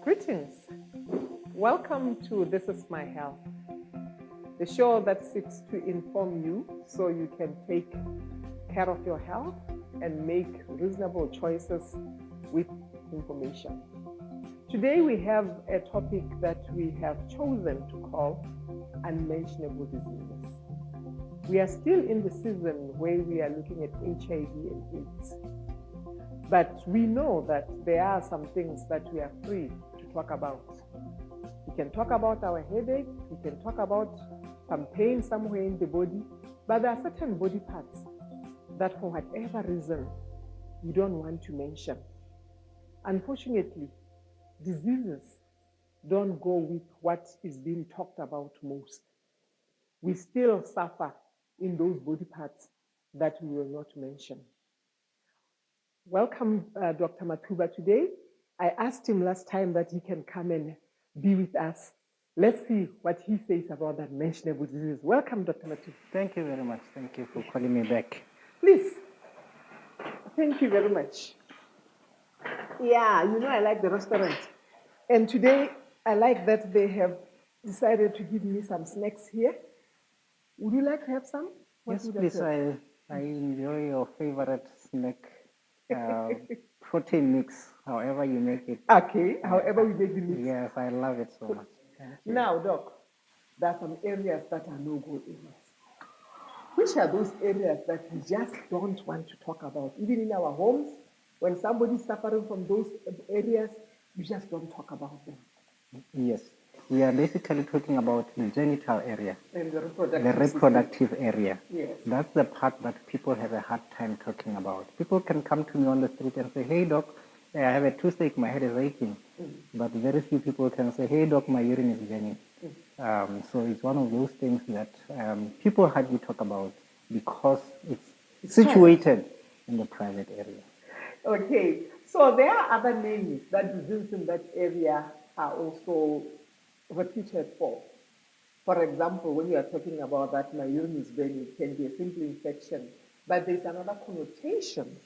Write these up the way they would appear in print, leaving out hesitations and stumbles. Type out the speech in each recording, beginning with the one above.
Greetings. Welcome to This Is My Health, the show that seeks to inform you so you can take care of your health and make reasonable choices with information. Today we have a topic that we have chosen to call Unmentionable Diseases. We are still in the season where we are looking at HIV and AIDS. But we know that there are some things that we are free to talk about. We can talk about our headache, we can talk about some pain somewhere in the body, but there are certain body parts that for whatever reason we don't want to mention. Unfortunately, diseases don't go with what is being talked about most. We still suffer in those body parts that we will not mention. Welcome, Dr. Matuba, today. I asked him last time that he can come and be with us. Let's see what he says about that mentionable disease. Welcome, Dr. Matuba. Thank you very much. Thank you for calling me back. Please. Thank you very much. Yeah, I like the restaurant. And today, I like that they have decided to give me some snacks here. Would you like to have some? Yes, please. I enjoy your favorite snack, protein mix, however you make it. Okay, however we make the mix. Yes, I love it so much. Now, Doc, there are some areas that are no-go areas. Which are those areas that we just don't want to talk about? Even in our homes, when somebody's suffering from those areas, we just don't talk about them. Yes, we are basically talking about the genital area, and the reproductive area. Yes. That's the part that people have a hard time talking about. People can come to me on the street and say, "Hey, doc, I have a toothache, my head is aching." But very few people can say, "Hey, doc, my urine is burning." So it's one of those things that people hardly talk about because it's situated in the private area. Okay, so there are other names that diseases in that area are also repeated for. For example, when you are talking about that my urine is burning, it can be a simple infection, but there's another connotation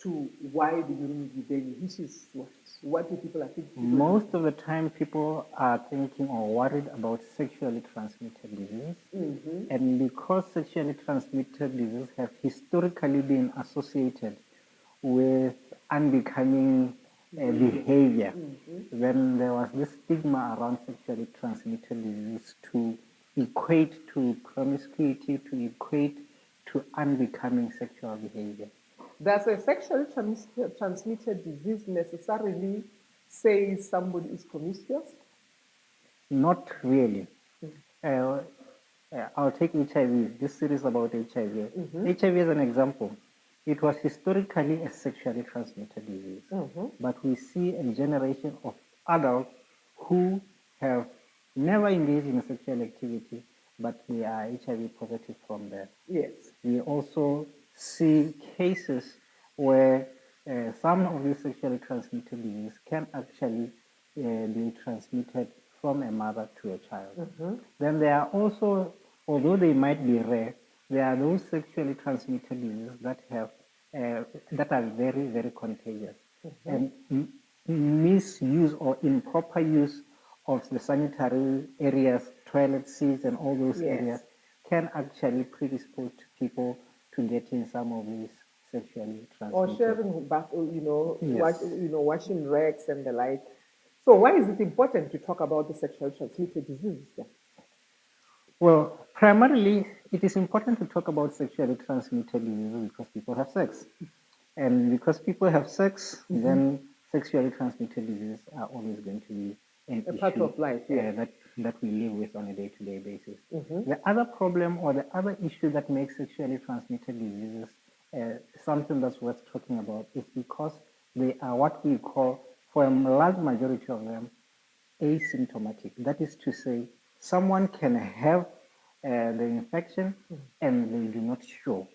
to why the urine is burning, which is what do people are thinking? Most of the time, people are thinking or worried about sexually transmitted disease. And because sexually transmitted diseases have historically been associated with unbecoming behavior, then there was this stigma around sexually transmitted disease to equate to promiscuity, to equate to unbecoming sexual behavior. Does a sexually transmitted disease necessarily say somebody is promiscuous? Not really. I'll take HIV, this series about HIV. HIV is an example. It was historically a sexually transmitted disease, but we see a generation of adults who have never engaged in sexual activity, but they are HIV positive from there. Yes. We also see cases where some of these sexually transmitted diseases can actually be transmitted from a mother to a child. Then there are also, although they might be rare, there are those sexually transmitted diseases that have that are very, very contagious. And misuse or improper use of the sanitary areas, toilet seats, and all those areas can actually predispose people to getting some of these sexually transmitted. Or sharing, washing rags and the like. So why is it important to talk about the sexually transmitted diseases then? Well, primarily, it is important to talk about sexually transmitted diseases because people have sex. And because people have sex, then sexually transmitted diseases are always going to be an issue part of life, that we live with on a day-to-day basis. The other problem or the other issue that makes sexually transmitted diseases something that's worth talking about is because they are what we call, for a large majority of them, asymptomatic. That is to say, someone can have the infection and they do not show.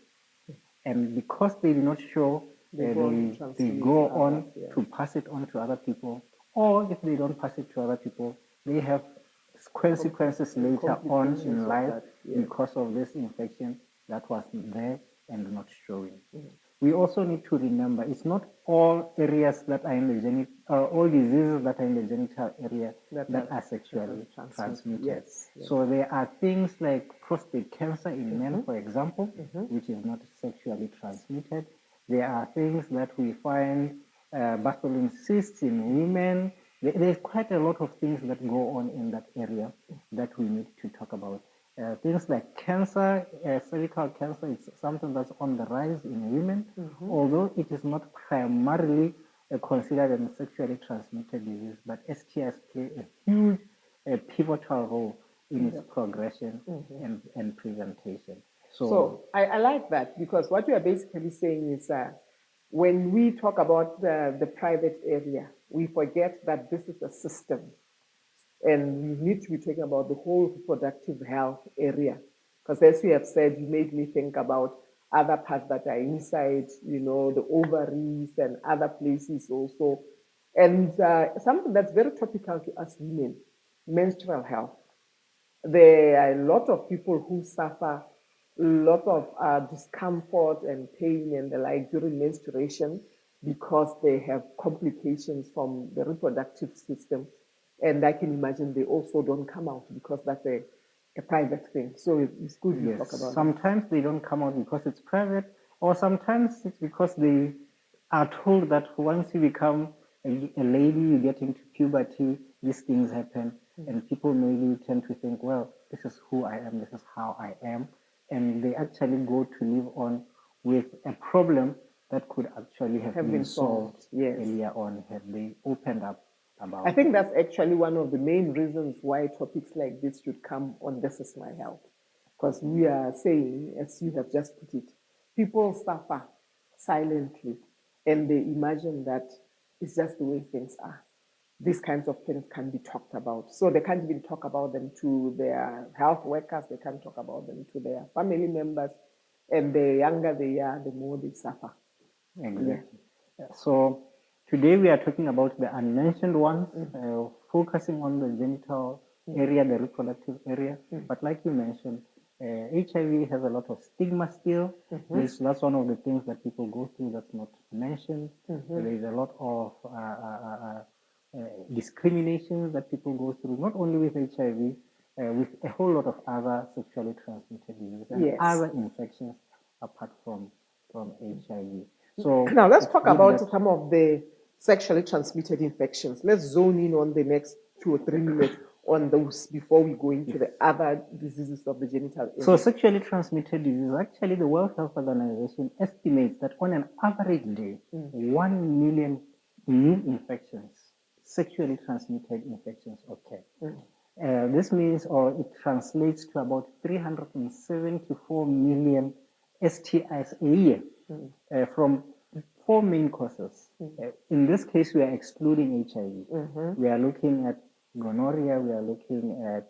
And because they do not show, they go on to pass it on to other people. Or if they don't pass it to other people, they have consequences later on in life because of this infection that was there and not showing. we also need to remember it's not all areas that are in the all diseases that are in the genital area that are sexually transmitted. Yes, yes. So there are things like prostate cancer in men, for example, which is not sexually transmitted. There are things that we find Bartholin cysts in women. There's quite a lot of things that go on in that area that we need to talk about. Things like cancer, cervical cancer, is something that's on the rise in women, although it is not primarily considered a sexually transmitted disease, but STIs play a huge, pivotal role in its progression and presentation. So I like that, because what you are basically saying is when we talk about the private area, we forget that this is a system. And we need to be talking about the whole reproductive health area. Because as you have said, you made me think about other parts that are inside, the ovaries and other places also. And something that's very topical to us women, menstrual health. There are a lot of people who suffer a lot of discomfort and pain and the like during menstruation because they have complications from the reproductive system. And I can imagine they also don't come out because that's a private thing. So it's good you talk about sometimes they don't come out because it's private, or sometimes it's because they are told that once you become a lady, you get into puberty, these things happen, and people maybe tend to think, well, this is who I am, this is how I am, and they actually go to live on with a problem that could actually have been solved earlier on had they opened up about I think that's actually one of the main reasons why topics like this should come on This Is My Health. Because we are saying, as you have just put it, people suffer silently and they imagine that it's just the way things are. These kinds of things can be talked about. So they can't even talk about them to their health workers, they can't talk about them to their family members. And the younger they are, the more they suffer. Exactly. So today we are talking about the unmentioned ones, focusing on the genital area, the reproductive area. But like you mentioned, HIV has a lot of stigma still. That's one of the things that people go through that's not mentioned. There is a lot of discrimination that people go through, not only with HIV, with a whole lot of other sexually transmitted diseases and other infections apart from HIV. So now let's talk about some of the sexually transmitted infections. Let's zone in on the next 2 or 3 minutes on those before we go into the other diseases of the genital area. So sexually transmitted disease, actually the World Health Organization estimates that on an average day, 1 million new infections, sexually transmitted infections occur. This means, or it translates to about 374 million STIs a year from 4 main causes. In this case, we are excluding HIV. We are looking at gonorrhea, we are looking at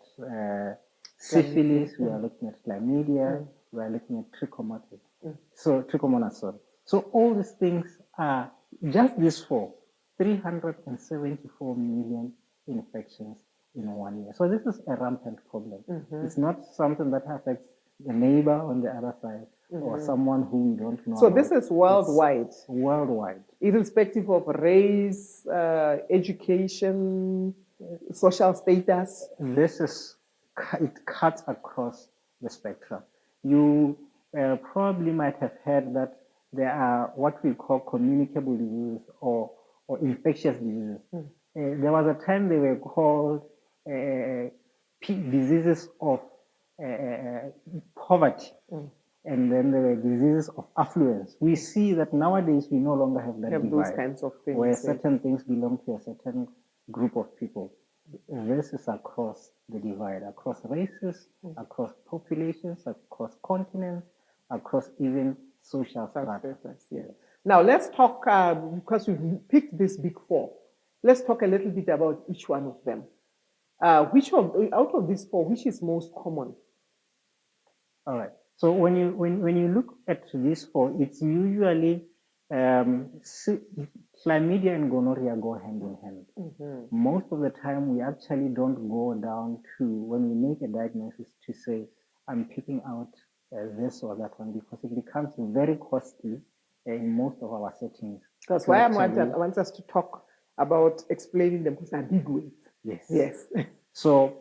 syphilis, we are looking at chlamydia, we are looking at trichomonas. So all these things are just these 4, 374 million infections in 1 year. So this is a rampant problem. It's not something that affects the neighbor on the other side or someone who we don't know. So this is worldwide. It's worldwide. Irrespective of race, education, social status. It cuts across the spectrum. You probably might have heard that there are what we call communicable diseases or infectious diseases. There was a time they were called diseases of poverty. And then there were diseases of affluence. We see that nowadays we no longer have that divide, those kinds of things, where certain things belong to a certain group of people. This is across the divide, across races, across populations, across continents, across even social strata. Now let's talk, because we've picked this big 4, let's talk a little bit about each one of them. Out of these 4, which is most common? All right. So when you look at these 4, it's usually chlamydia and gonorrhea go hand in hand. Most of the time, we actually don't go down to, when we make a diagnosis, to say, I'm picking out this or that one, because it becomes very costly in most of our settings. That's why I want us to talk about explaining them because they're big words. Yes. Yes. So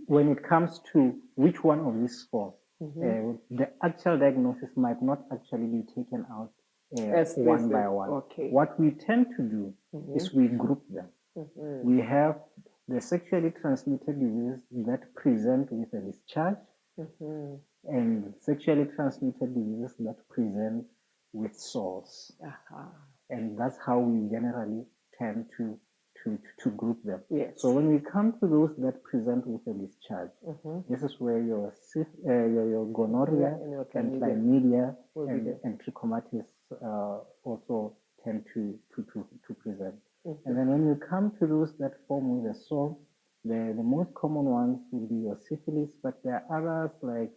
when it comes to which one of these four, the actual diagnosis might not actually be taken out one by one. Okay. What we tend to do is we group them. We have the sexually transmitted diseases that present with a discharge, and sexually transmitted diseases that present with sores. And that's how we generally tend to group them. Yes. So when we come to those that present with a discharge, this is where your gonorrhea and chlamydia and trichomatitis also tend to present. And then when you come to those that form with a sore, the most common ones will be your syphilis, but there are others like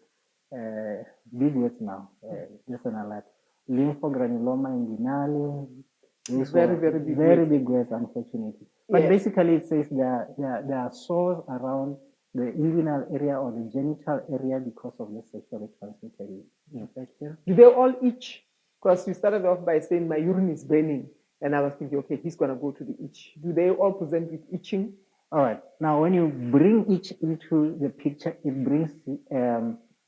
big words now. Listen, I like lymphogranuloma inguinale. Very big words, unfortunately. But basically, it says there are sores around the inguinal area or the genital area because of the sexually transmitted infection. Do they all itch? Because you started off by saying my urine is burning, and I was thinking, okay, he's going to go to the itch. Do they all present with itching? All right. Now, when you bring itch into the picture, it brings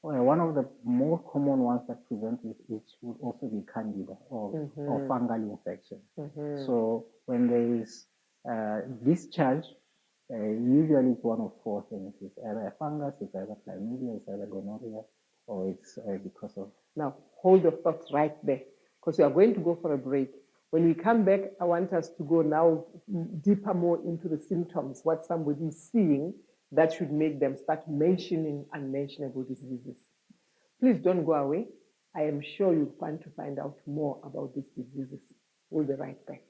one of the more common ones that present with itch would also be candida or fungal infection. So when there is discharge, usually it's one of four things. It's either a fungus, it's either chlamydia, it's either gonorrhea, or it's because of... Now, hold your thoughts right there, because we are going to go for a break. When we come back, I want us to go now deeper more into the symptoms, what somebody is seeing that should make them start mentioning unmentionable diseases. Please don't go away. I am sure you want to find out more about these diseases. We'll be right back.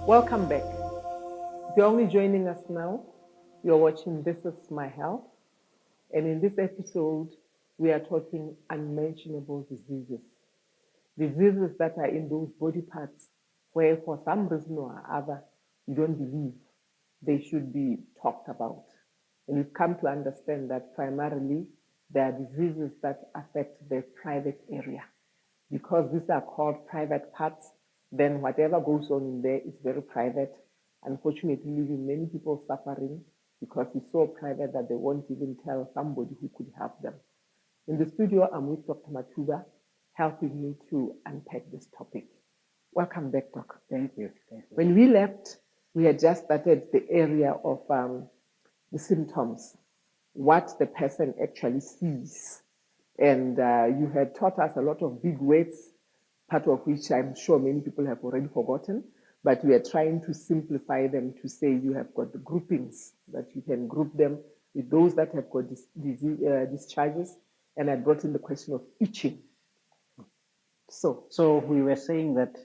Welcome back. If you're only joining us now, you're watching This Is My Health. And in this episode, we are talking unmentionable diseases. Diseases that are in those body parts where for some reason or other, you don't believe they should be talked about. And you've come to understand that primarily there are diseases that affect the private area. Because these are called private parts, then whatever goes on in there is very private, unfortunately leaving many people suffering because it's so private that they won't even tell somebody who could help them. In the studio, I'm with Dr. Matuba, helping me to unpack this topic. Welcome back, Doc. Thank you. Thank you. When we left, we had just started the area of the symptoms, what the person actually sees. And you had taught us a lot of big words, part of which I'm sure many people have already forgotten, but we are trying to simplify them to say you have got the groupings, that you can group them with those that have got discharges. And I brought in the question of itching. So we were saying that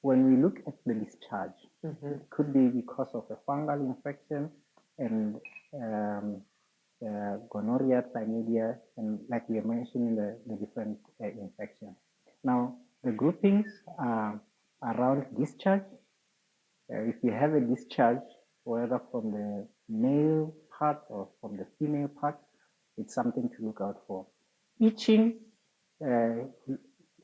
when we look at the discharge, it could be because of a fungal infection and gonorrhea, chlamydia, and like we are mentioning the different infections. Now, the groupings are around discharge. If you have a discharge, whether from the male part or from the female part, it's something to look out for. Itching, when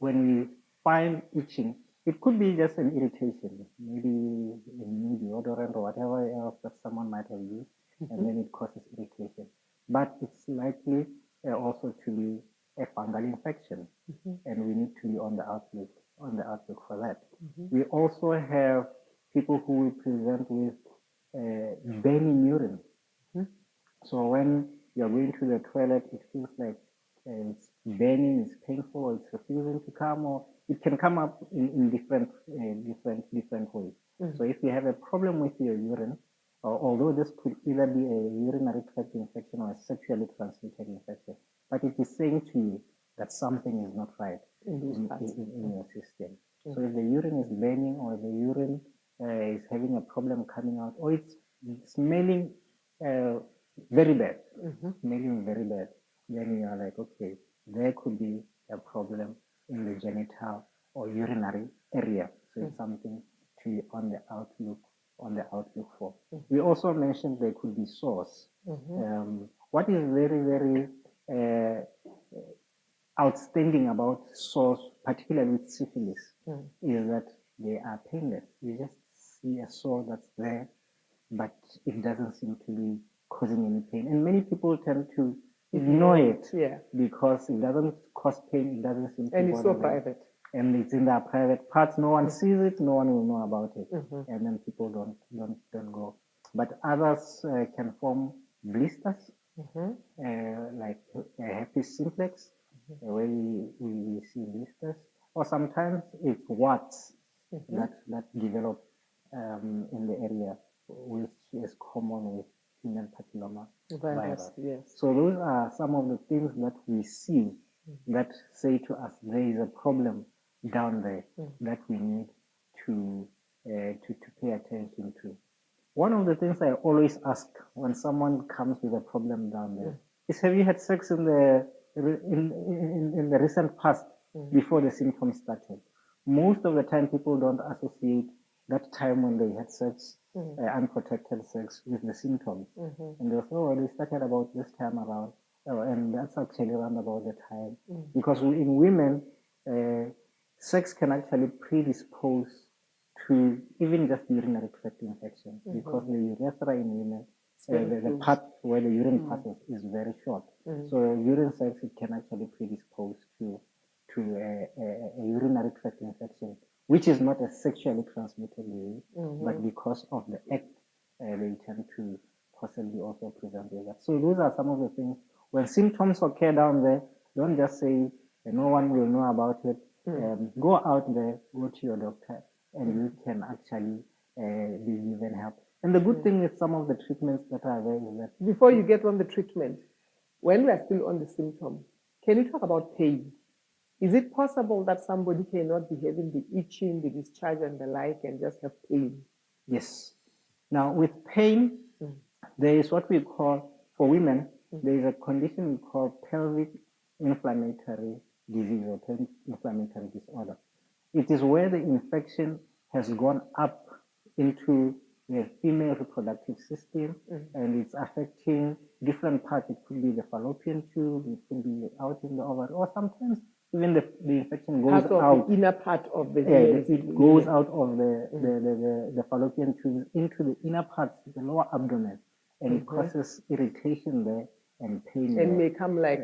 we find itching, it could be just an irritation, maybe a new deodorant or whatever else that someone might have used, and then it causes irritation. But it's likely also to be a fungal infection, and we need to be on the outlook for that. We also have people who will present with burning urine. So when you're going to the toilet, it feels like it's burning, it's painful, or it's refusing to come, or it can come up in different ways. So if you have a problem with your urine, although this could either be a urinary tract infection or a sexually transmitted infection, but it is saying to you that something is not right in your system. So if the urine is burning, or the urine is having a problem coming out, or it's smelling very bad, smelling very bad, then you are like, okay, there could be a problem in the genital or urinary area. So it's something to be on the outlook for. We also mentioned there could be sores. What is very, very outstanding about sores, particularly with syphilis, is that they are painless. You just see a sore that's there, but it doesn't seem to be causing any pain. And many people tend to ignore it because it doesn't cause pain, it doesn't seem to and it's so them. private. And it's in their private parts. No one sees it. No one will know about it, and then people don't go. But others can form blisters, like a herpes simplex, where we see blisters, or sometimes it's warts that develop in the area, which is common with human papilloma virus. Yes. So those are some of the things that we see that say to us there is a problem down there that we need to pay attention to. One of the things I always ask when someone comes with a problem down there is, have you had sex in the recent past before the symptoms started? Most of the time, people don't associate that time when they had sex, unprotected sex, with the symptoms. And they say, oh, they started about this time around. Oh, and that's actually around about the time. Because in women, sex can actually predispose to even just urinary tract infection, because the urethra in women, the part where the urine passes, is very short. So urine sex, it can actually predispose to a urinary tract infection, which is not a sexually transmitted disease, but because of the act, they tend to possibly also present with that. So those are some of the things. When symptoms occur down there, don't just say no one will know about it. Go out there, go to your doctor, and you can actually be given help. And the good thing with some of the treatments that are there is that before you get on the treatment, when we are still on the symptom, can you talk about pain? Is it possible that somebody cannot be having the itching, the discharge, and the like, and just have pain? Yes. Now, with pain, there is what we call, for women, there is a condition we call pelvic inflammatory disease or pelvic inflammatory disorder. It is where the infection has gone up into the female reproductive system, and it's affecting different parts. It could be the fallopian tube, it could be out in the ovary, or sometimes even the infection goes out. The inner part of the it goes out of the fallopian tube into the inner parts, the lower abdomen, and it causes irritation there and pain. And may come like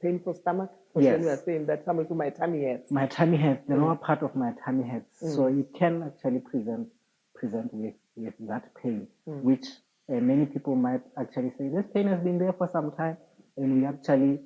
painful stomach. Yes. You are saying that some of my tummy hurts. My tummy hurts, the lower part of my tummy hurts. So it can actually present with that pain, which many people might actually say, this pain has been there for some time, and we actually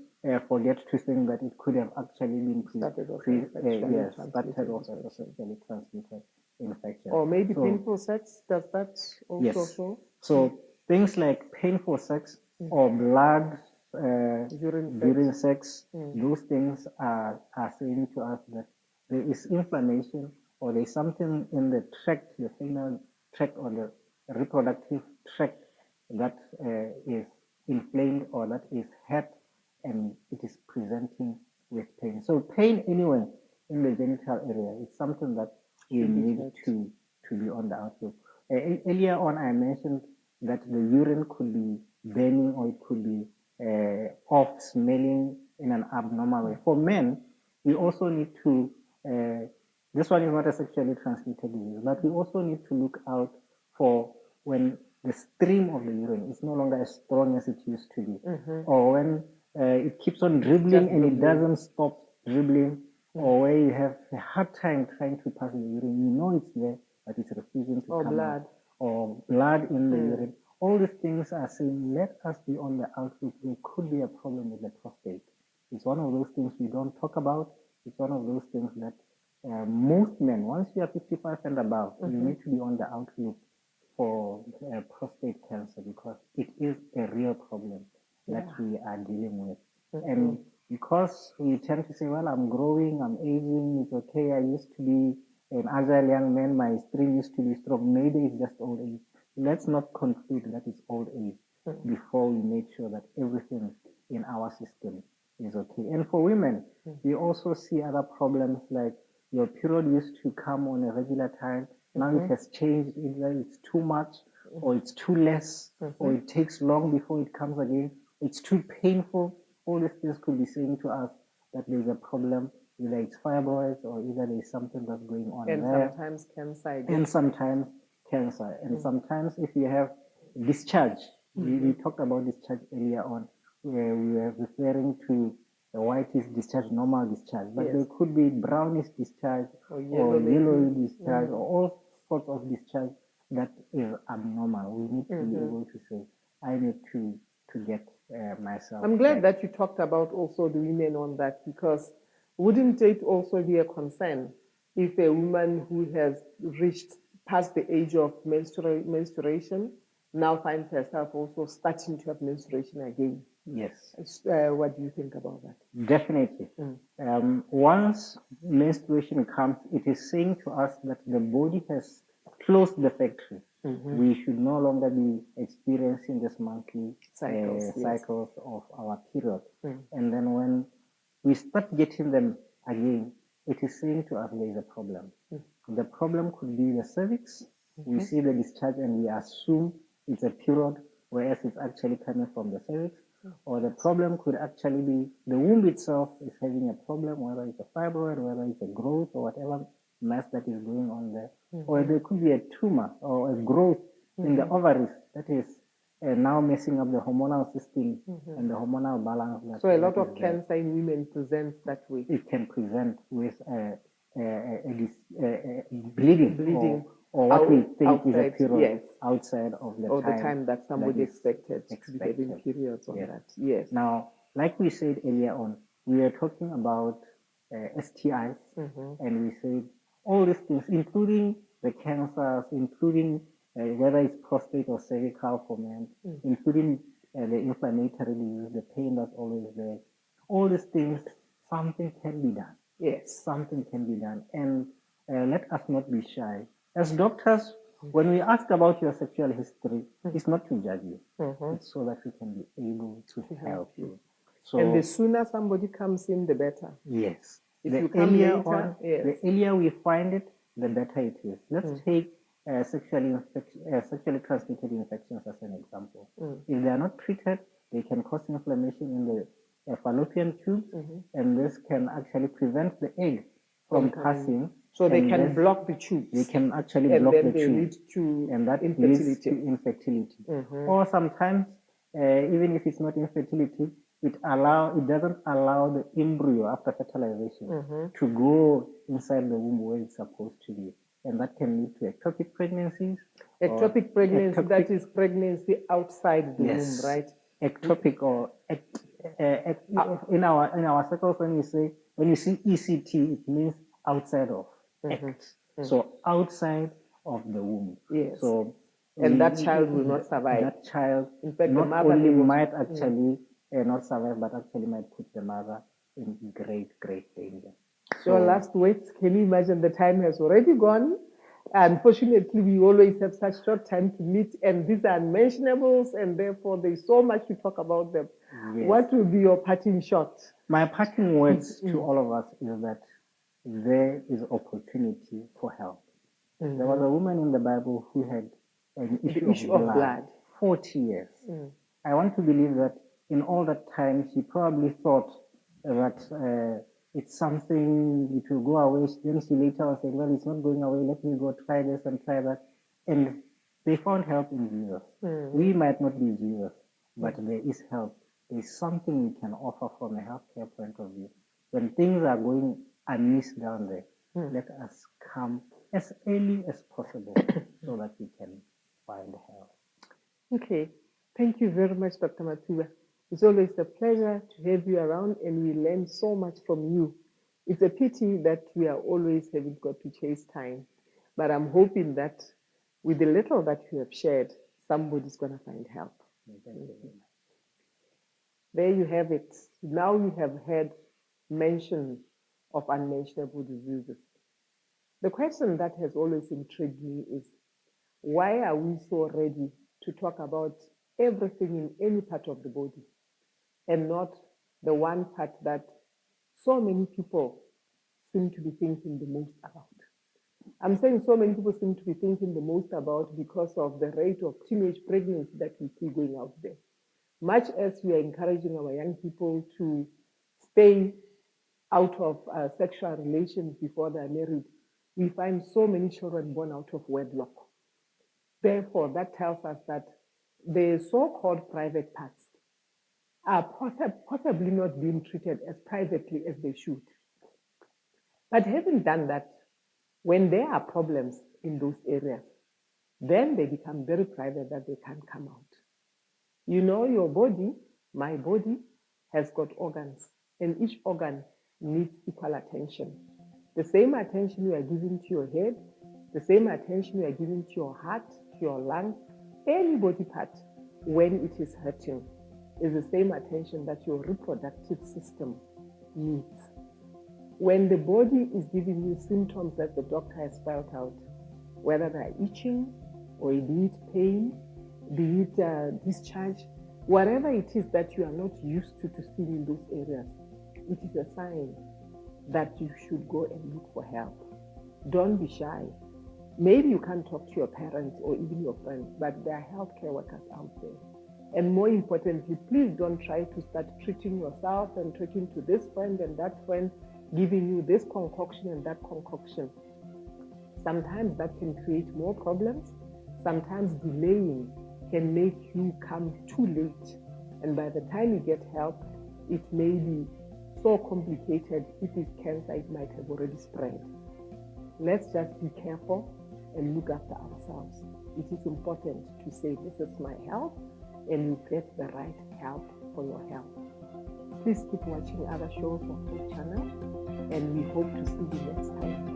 forget to think that it could have actually been started off as a sexually transmitted infection. Or maybe painful sex, does that also show? So things like painful sex or blood, urine sex, those things are saying to us that there is inflammation, or there's something in the tract, the female tract or the reproductive tract, that is inflamed or that is hurt, and it is presenting with pain. So pain anywhere in the genital area is something that we need to be on the outlook. Earlier on, I mentioned that the urine could be burning, or it could be off, smelling in an abnormal way. For men, we also need to, this one is not a sexually transmitted disease, but we also need to look out for when the stream of the urine is no longer as strong as it used to be, or when it keeps on dribbling and it doesn't stop dribbling, or where you have a hard time trying to pass the urine, you know it's there, but it's refusing to come out, or blood in the urine. All these things are saying, let us be on the outlook. There could be a problem with the prostate. It's one of those things we don't talk about. It's one of those things that most men, once you are 55 and above, you need to be on the outlook for prostate cancer, because it is a real problem that we are dealing with. And because we tend to say, well, I'm growing, I'm aging, it's okay, I used to be an agile young man, my stream used to be strong, maybe it's just old age. Let's not conclude that it's old age before we make sure that everything in our system is okay. And for women, we also see other problems like your period used to come on a regular time. Now it has changed. Either it's too much, or it's too less, or it takes long before it comes again. It's too painful. All these things could be saying to us that there's a problem. Either it's fibroids, or either there's something that's going on And there. sometimes cancer again. And sometimes cancer. And sometimes if you have discharge, we talked about discharge earlier on, where we were referring to the whitish discharge, normal discharge, but Yes. there could be brownish discharge or yellowy discharge or all sorts of discharge that is abnormal. We need to be able to say, I need to get myself. I'm glad that you talked about also the women on that, because wouldn't it also be a concern if a woman who has reached past the age of menstruation now finds herself also starting to have menstruation again? Yes. What do you think about that? Definitely. Once menstruation comes, it is saying to us that the body has closed the factory. We should no longer be experiencing this monthly cycles of our period. And then when we start getting them again, it is saying to us there is a problem. The problem could be the cervix. We see the discharge and we assume it's a period, whereas it's actually coming from the cervix. Or the problem could actually be the womb itself is having a problem, whether it's a fibroid, whether it's a growth, or whatever mass that is going on there. Or there could be a tumor or a growth in the ovaries that is now messing up the hormonal system and the hormonal balance. So a lot of cancer in women presents that way. It can present with bleeding or what we think is a period outside of the time that somebody expected to be having periods on that. Yes. Now, like we said earlier on, we are talking about STIs, and we said all these things, including the cancers, including whether it's prostate or cervical for men, including the inflammatory disease, the pain that's always there. All these things, something can be done. Yes. Something can be done. And let us not be shy. As doctors, when we ask about your sexual history, it's not to judge you. It's so that we can be able to help you. So, and the sooner somebody comes in, the better. Yes. If you come later, the earlier we find it, the better it is. Let's take sexually transmitted infections as an example. If they are not treated, they can cause inflammation in the fallopian tubes, and this can actually prevent the egg from passing. So they can block the tubes. They can actually block the tubes, and that leads to infertility. Or sometimes, even if it's not infertility, it doesn't allow the embryo after fertilization to go inside the womb where it's supposed to be, and that can lead to ectopic pregnancies. Ectopic pregnancy, that is pregnancy outside the womb, right? Ectopic or in our circles, when you see ECT, it means outside of. So outside of the womb. Yes. So and that child will not survive. That child, in fact, not only might actually not survive, but actually might put the mother in great danger. So last words, can you imagine the time has already gone? Unfortunately, we always have such short time to meet, and these are unmentionables, and therefore there's so much to talk about them. Yes. What will be your parting shot? My parting words to all of us is that there is opportunity for help. There was a woman in the Bible who had an issue of blood 40 years. I want to believe that in all that time, she probably thought that it's something, it will go away. Then she later said, well, it's not going away. Let me go try this and try that. And they found help in Jesus. We might not be Jesus, but there is help. There's something we can offer from a healthcare point of view. When things are going amiss down there, let us come as early as possible so that we can find help. Okay. Thank you very much, Dr. Matuba. It's always a pleasure to have you around, and we learn so much from you. It's a pity that we are always having got to chase time, but I'm hoping that with the little that you have shared, somebody's going to find help. There you have it. Now you have heard mention of unmentionable diseases. The question that has always intrigued me is, why are we so ready to talk about everything in any part of the body and not the one part that so many people seem to be thinking the most about. I'm saying so many people seem to be thinking the most about because of the rate of teenage pregnancy that we see going out there. Much as we are encouraging our young people to stay out of sexual relations before they're married, we find so many children born out of wedlock. Therefore, that tells us that the so-called private parts are possibly not being treated as privately as they should. But having done that, when there are problems in those areas, then they become very private that they can't come out. You know, your body, my body, has got organs, and each organ needs equal attention. The same attention you are giving to your head, the same attention you are giving to your heart, to your lungs, any body part, when it is hurting, is the same attention that your reproductive system needs. When the body is giving you symptoms that the doctor has spelled out, whether they're itching or be it pain, be it discharge, whatever it is that you are not used to seeing in those areas, it is a sign that you should go and look for help. Don't be shy. Maybe you can't talk to your parents or even your friends, but there are healthcare workers out there. And more importantly, please don't try to start treating yourself and talking to this friend and that friend, giving you this concoction and that concoction. Sometimes that can create more problems. Sometimes delaying can make you come too late. And by the time you get help, it may be so complicated. If it's cancer, it might have already spread. Let's just be careful and look after ourselves. It is important to say, this is my health, and you get the right help for your health. Please keep watching other shows on this channel, and we hope to see you next time.